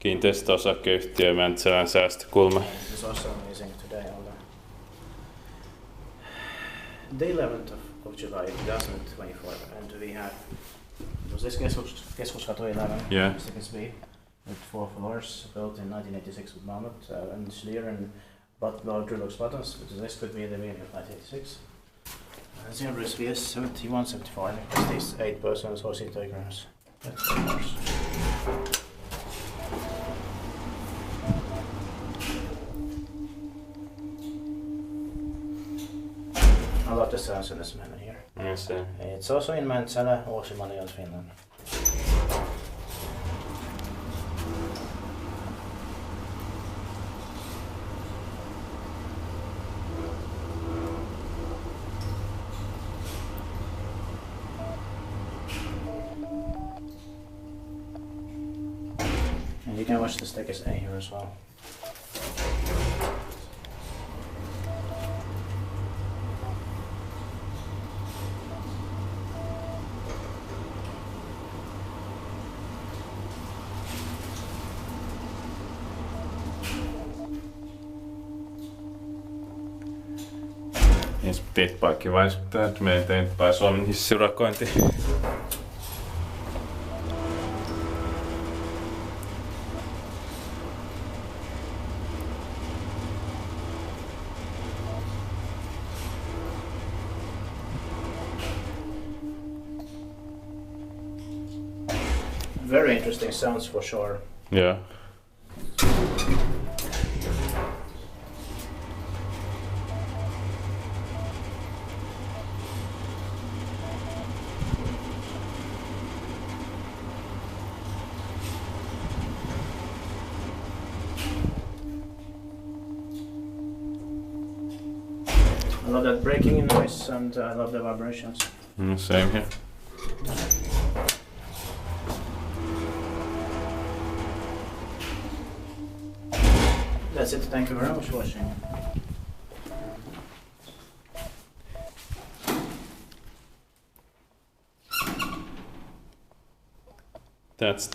Kiinteistöosakeyhtiö Mäntsälän säästökulma. This is also amazing today on the 11th of July 2024, and we have this Keskuskatu 11, Yeah. Mr. with 4 floors, built in 1986 with Valmet, and Schlier and Drilux buttons. This could be the beginning of 1986. Zero is VS 7175. These 8 persons or seat diagrams. That's of course. I love the sounds in this man here. I see. It's also in Mäntsälä, Finland. And you can watch the staircase A here as well. Yes, pitpaikki vai sitten meitä eteenpäin Suomen hissiurakointi. Very interesting sounds for sure. Yeah. I love that breaking noise and I love the vibrations. Same here. That's it, thank you very much for watching. That's